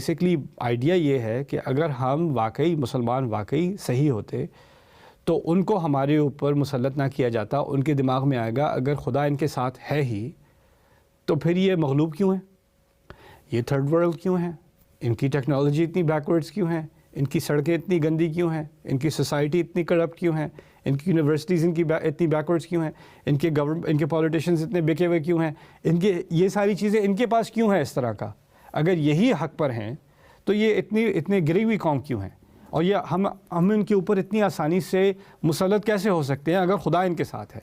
Basically idea یہ ہے کہ اگر ہم واقعی مسلمان واقعی صحیح ہوتے تو ان کو ہمارے اوپر مسلط نہ کیا جاتا. ان کے دماغ میں آئے گا اگر خدا ان کے ساتھ ہے ہی تو پھر یہ مغلوب کیوں ہیں, یہ تھرڈ ورلڈ کیوں ہیں, ان کی ٹیکنالوجی اتنی بیکورڈز کیوں ہیں, ان کی سڑکیں اتنی گندی کیوں ہیں, ان کی سوسائٹی اتنی کرپٹ کیوں ہیں, ان کی یونیورسٹیز ان کی اتنی بیکورڈز کیوں ہیں, ان کے پولیٹیشینز اتنے بکے ہوئے کیوں ہیں, ان کے یہ ساری چیزیں ان کے پاس کیوں ہیں اس طرح کا. اگر یہی حق پر ہیں تو یہ اتنے گری ہوئی قوم کیوں ہیں, اور یہ ہم ان کے اوپر اتنی آسانی سے مسلط کیسے ہو سکتے ہیں اگر خدا ان کے ساتھ ہے.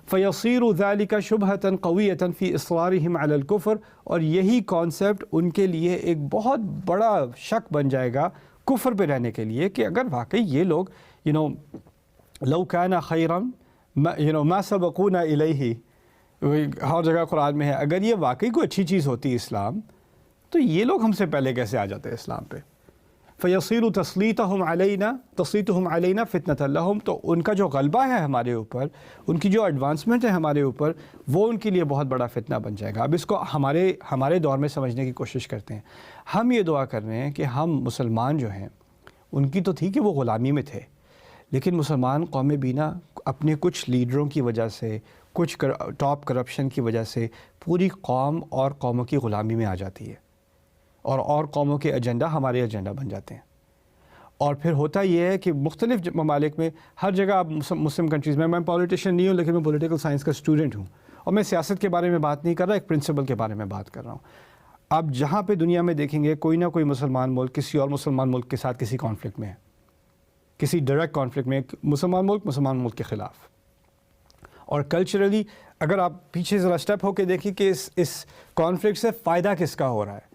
فَيَصِيرُ ذَلِكَ شُبْهَةً قَوِيَّةً فِي إِصْرَارِهِمْ عَلَى الْكُفْرِ, اور یہی کانسیپٹ ان کے لیے ایک بہت بڑا شک بن جائے گا کفر پہ رہنے کے لیے کہ اگر واقعی یہ لوگ لو كان خيرا ما سبقونا إليه, ہر جگہ قرآن میں ہے, اگر یہ واقعی کوئی اچھی چیز ہوتی اسلام تو یہ لوگ ہم سے پہلے کیسے آ جاتے اسلام پہ. فَيَصِيرُ تَسْلِيطُهُمْ عَلَيْنَا فِتْنَةً لَهُمْ, تو ان کا جو غلبہ ہے ہمارے اوپر, ان کی جو ایڈوانسمنٹ ہے ہمارے اوپر, وہ ان کے لیے بہت بڑا فتنہ بن جائے گا. اب اس کو ہمارے دور میں سمجھنے کی کوشش کرتے ہیں. ہم یہ دعا کر رہے ہیں کہ ہم مسلمان جو ہیں ان کی تو تھی کہ وہ غلامی میں تھے, لیکن مسلمان قومیں بھی نا اپنے کچھ لیڈروں کی وجہ سے, کچھ ٹاپ کرپشن کی وجہ سے پوری قوم اور قوموں کی غلامی میں آ جاتی ہے, اور قوموں کے ایجنڈا ہمارے ایجنڈا بن جاتے ہیں. اور پھر ہوتا یہ ہے کہ مختلف ممالک میں ہر جگہ آپ مسلم کنٹریز میں پولیٹیشین نہیں ہوں لیکن میں پولیٹیکل سائنس کا اسٹوڈنٹ ہوں, اور میں سیاست کے بارے میں بات نہیں کر رہا, ایک پرنسپل کے بارے میں بات کر رہا ہوں. آپ جہاں پہ دنیا میں دیکھیں گے کوئی نہ کوئی مسلمان ملک کسی اور مسلمان ملک کے ساتھ کسی کانفلکٹ میں ہے, کسی ڈائریکٹ کانفلکٹ میں, مسلمان ملک کے خلاف. اور کلچرلی اگر آپ پیچھے ذرا اسٹیپ ہو کے دیکھیں کہ اس کانفلکٹ سے فائدہ کس کا ہو رہا ہے,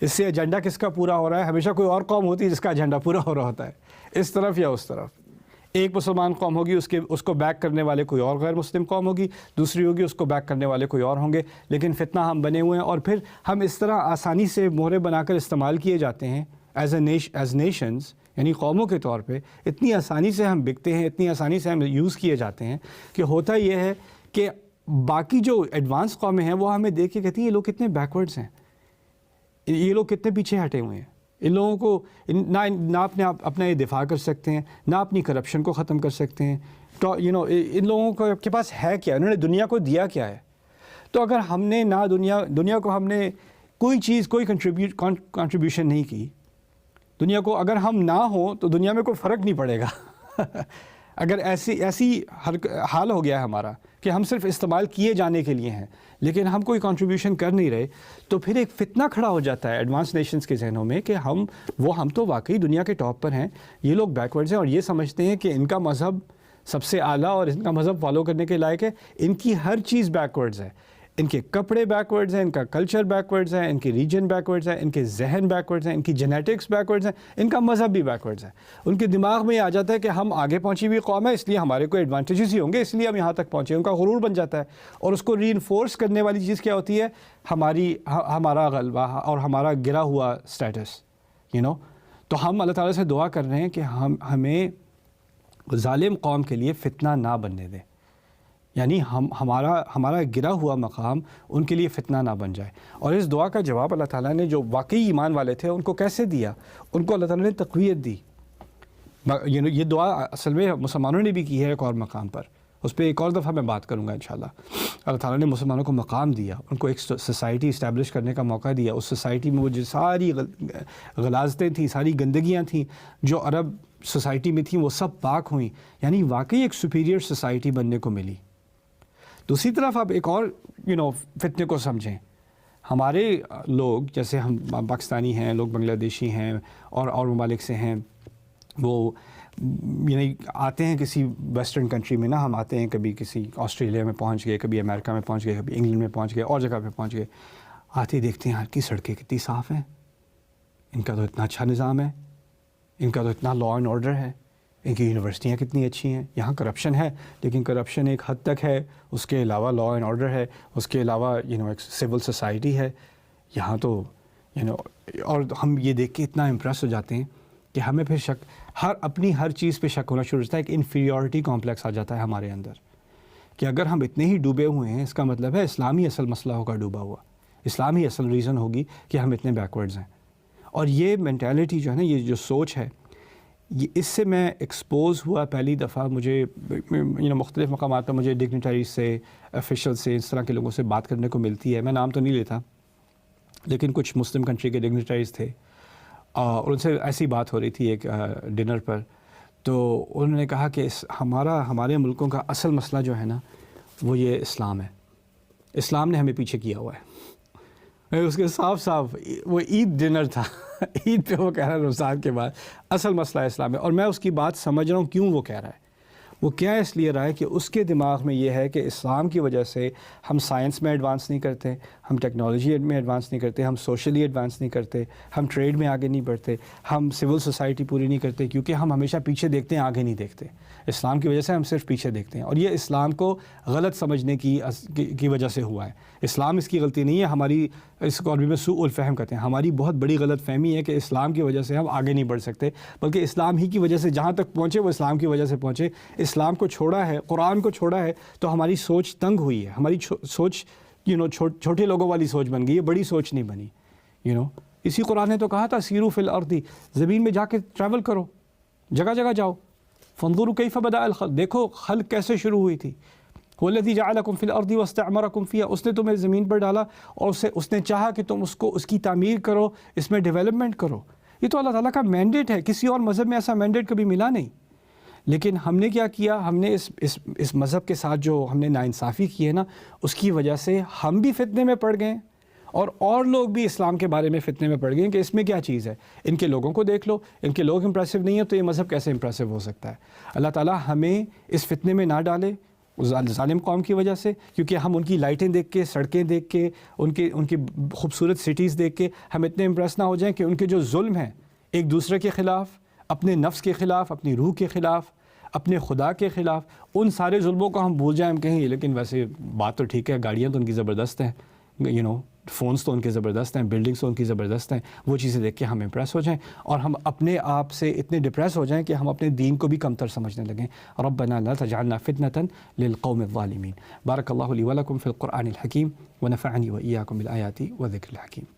اس سے ایجنڈا کس کا پورا ہو رہا ہے, ہمیشہ کوئی اور قوم ہوتی ہے جس کا ایجنڈا پورا ہو رہا ہوتا ہے, اس طرف یا اس طرف. ایک مسلمان قوم ہوگی, اس کو بیک کرنے والے کوئی اور غیر مسلم قوم ہوگی, دوسری ہوگی اس کو بیک کرنے والے کوئی اور ہوں گے, لیکن فتنہ ہم بنے ہوئے ہیں. اور پھر ہم اس طرح آسانی سے مہرے بنا کر استعمال کیے جاتے ہیں ایز نیشنز, یعنی قوموں کے طور پہ اتنی آسانی سے ہم بکتے ہیں, اتنی آسانی سے ہم یوز کیے جاتے ہیں کہ ہوتا یہ ہے کہ باقی جو ایڈوانس قومیں ہیں وہ ہمیں دیکھ کے کہتی ہیں یہ لوگ کتنے بیکورڈز ہیں, یہ لوگ کتنے پیچھے ہٹے ہوئے ہیں. ان لوگوں کو نہ اپنا یہ دفاع کر سکتے ہیں, نہ اپنی کرپشن کو ختم کر سکتے ہیں. ان لوگوں کے پاس ہے کیا, انہوں نے دنیا کو دیا کیا ہے. تو اگر ہم نے نہ دنیا کو ہم نے کوئی چیز, کوئی کنٹریبیوشن نہیں کی دنیا کو, اگر ہم نہ ہوں تو دنیا میں کوئی فرق نہیں پڑے گا. اگر ایسی حال ہو گیا ہے ہمارا کہ ہم صرف استعمال کیے جانے کے لیے ہیں لیکن ہم کوئی کنٹریبیوشن کر نہیں رہے, تو پھر ایک فتنہ کھڑا ہو جاتا ہے ایڈوانس نیشنز کے ذہنوں میں کہ ہم تو واقعی دنیا کے ٹاپ پر ہیں, یہ لوگ بیکورڈز ہیں, اور یہ سمجھتے ہیں کہ ان کا مذہب سب سے اعلیٰ اور ان کا مذہب فالو کرنے کے لائق ہے. ان کی ہر چیز بیکورڈز ہے, ان کے کپڑے بیکورڈز ہیں, ان کا کلچر بیکورڈز ہے, ان کی ریجن بیکورڈز ہے, ان کے ذہن بیکورڈز ہیں, ان کی جینیٹکس بیکورڈز ہیں, ان کا مذہب بھی بیکورڈز ہے. ان کے دماغ میں یہ آ جاتا ہے کہ ہم آگے پہنچی ہوئی قوم ہے, اس لیے ہمارے کو ایڈوانٹیجز ہی ہوں گے, اس لیے ہم یہاں تک پہنچے. ان کا غرور بن جاتا ہے, اور اس کو ری انفورس کرنے والی چیز کیا ہوتی ہے, ہمارا غلبہ اور ہمارا گرا ہوا اسٹیٹس. تو ہم اللہ تعالیٰ سے دعا کر رہے ہیں کہ ہمیں ظالم قوم کے لیے فتنہ نہ بننے دیں, یعنی ہمارا گرا ہوا مقام ان کے لیے فتنہ نہ بن جائے. اور اس دعا کا جواب اللہ تعالیٰ نے جو واقعی ایمان والے تھے ان کو کیسے دیا, ان کو اللہ تعالیٰ نے تقویت دی. یہ دعا اصل میں مسلمانوں نے بھی کی ہے ایک اور مقام پر, اس پہ ایک اور دفعہ میں بات کروں گا انشاءاللہ. اللہ تعالیٰ نے مسلمانوں کو مقام دیا, ان کو ایک سوسائٹی اسٹیبلش کرنے کا موقع دیا. اس سوسائٹی میں وہ جو ساری غلاظتیں تھیں, ساری گندگیاں تھیں جو عرب سوسائٹی میں تھیں, وہ سب پاک ہوئیں, یعنی واقعی ایک سپیریئر سوسائٹی بننے کو ملی. دوسری طرف آپ ایک اور فتنے کو سمجھیں. ہمارے لوگ جیسے ہم پاکستانی ہیں, لوگ بنگلہ دیشی ہیں اور ممالک سے ہیں, وہ یعنی آتے ہیں کسی ویسٹرن کنٹری میں نا, ہم آتے ہیں کبھی کسی آسٹریلیا میں پہنچ گئے, کبھی امریکہ میں پہنچ گئے, کبھی انگلینڈ میں پہنچ گئے, اور جگہ پہ پہنچ گئے. آتے دیکھتے ہیں یہاں کی سڑکیں کتنی صاف ہیں, ان کا تو اتنا اچھا نظام ہے, ان کا تو اتنا لا اینڈ آرڈر ہے, ان کی یونیورسٹیاں کتنی اچھی ہیں. یہاں کرپشن ہے لیکن کرپشن ایک حد تک ہے, اس کے علاوہ لا اینڈ آرڈر ہے, اس کے علاوہ ایک سول سوسائٹی ہے یہاں تو اور ہم یہ دیکھ کے اتنا امپریس ہو جاتے ہیں کہ ہمیں پھر شک, اپنی ہر چیز پہ شک ہونا شروع ہوتا ہے. ایک انفیریورٹی کمپلیکس آ جاتا ہے ہمارے اندر کہ اگر ہم اتنے ہی ڈوبے ہوئے ہیں, اس کا مطلب ہے اسلامی اصل مسئلہ ہوگا ڈوبا ہوا, اسلامی اصل ریزن ہوگی کہ ہم اتنے بیکورڈز ہیں. اور یہ مینٹیلٹی جو ہے نا، یہ جو سوچ ہے، یہ اس سے میں ایکسپوز ہوا پہلی دفعہ. مجھے مختلف مقامات پر مجھے ڈگنیٹریز سے، آفیشل سے، اس طرح کے لوگوں سے بات کرنے کو ملتی ہے. میں نام تو نہیں لیتا، لیکن کچھ مسلم کنٹری کے ڈگنیٹریز تھے اور ان سے ایسی بات ہو رہی تھی ایک ڈنر پر. تو انہوں نے کہا کہ ہمارے ملکوں کا اصل مسئلہ جو ہے نا وہ یہ اسلام ہے. اسلام نے ہمیں پیچھے کیا ہوا ہے. اس کے صاف وہ عید ڈنر تھا، عید پہ وہ کہہ رہا ہے رمضان کے بعد اصل مسئلہ اسلام ہے. اور میں اس کی بات سمجھ رہا ہوں کیوں وہ کہہ رہا ہے. وہ کیا اس لیے رہا ہے کہ اس کے دماغ میں یہ ہے کہ اسلام کی وجہ سے ہم سائنس میں ایڈوانس نہیں کرتے، ہم ٹیکنالوجی میں ایڈوانس نہیں کرتے، ہم سوشلی ایڈوانس نہیں کرتے، ہم ٹریڈ میں آگے نہیں بڑھتے، ہم سول سوسائٹی پوری نہیں کرتے، کیونکہ ہم ہمیشہ پیچھے دیکھتے ہیں، آگے نہیں دیکھتے. اسلام کی وجہ سے ہم صرف پیچھے دیکھتے ہیں. اور یہ اسلام کو غلط سمجھنے کی وجہ سے ہوا ہے. اسلام اس کی غلطی نہیں ہے، ہماری اس کو عربی میں سوء الفہم کہتے ہیں. ہماری بہت بڑی غلط فہمی ہے کہ اسلام کی وجہ سے ہم آگے نہیں بڑھ سکتے، بلکہ اسلام ہی کی وجہ سے جہاں تک پہنچے وہ اسلام کی وجہ سے پہنچے. اسلام کو چھوڑا ہے، قرآن کو چھوڑا ہے، تو ہماری سوچ تنگ ہوئی ہے. ہماری سوچ چھوٹے لوگوں والی سوچ بن گئی ہے، بڑی سوچ نہیں بنی. اسی قرآن نے تو کہا تھا سیروا فی الارض، زمین میں جا کے ٹریول کرو، جگہ جگہ جاؤ. فانظروا کیف بدأ الخلق، دیکھو خلق کیسے شروع ہوئی تھی. هو الذی جعلکم فی الارض واستعمرکم فیہا، اس نے تمہیں زمین پر ڈالا اور اس نے چاہا کہ تم اس کی تعمیر کرو، اس میں ڈیولپمنٹ کرو. یہ تو اللہ تعالیٰ کا مینڈیٹ ہے. کسی اور مذہب میں ایسا مینڈیٹ کبھی ملا نہیں. لیکن ہم نے کیا کیا، ہم نے اس مذہب کے ساتھ جو ہم نے ناانصافی کی ہے نا، اس کی وجہ سے ہم بھی فتنے میں پڑ گئے اور لوگ بھی اسلام کے بارے میں فتنے میں پڑ گئے کہ اس میں کیا چیز ہے. ان کے لوگوں کو دیکھ لو، ان کے لوگ امپریسو نہیں ہیں تو یہ مذہب کیسے امپریسو ہو سکتا ہے. اللہ تعالیٰ ہمیں اس فتنے میں نہ ڈالے ظالم قوم کی وجہ سے، کیونکہ ہم ان کی لائٹیں دیکھ کے، سڑکیں دیکھ کے، ان کی خوبصورت سٹیز دیکھ کے ہم اتنے امپریس نہ ہو جائیں کہ ان کے جو ظلم ہیں ایک دوسرے کے خلاف، اپنے نفس کے خلاف، اپنی روح کے خلاف، اپنے خدا کے خلاف، ان سارے ظلموں کو ہم بھول جائیں. ہم کہیں لیکن ویسے بات تو ٹھیک ہے، گاڑیاں تو ان کی زبردست ہیں، فونز تو ان کے زبردست ہیں، بلڈنگس تو ان کی زبردست ہیں. وہ چیزیں دیکھ کے ہم امپریس ہو جائیں اور ہم اپنے آپ سے اتنے ڈپریس ہو جائیں کہ ہم اپنے دین کو بھی کمتر سمجھنے لگیں. ربنا لا تجعلنا فتنة للقوم الظالمین. بارک اللہ لی ولکم فی القرآن الحکیم ونفعنی وإیاکم بالآیات والذکر الحکیم.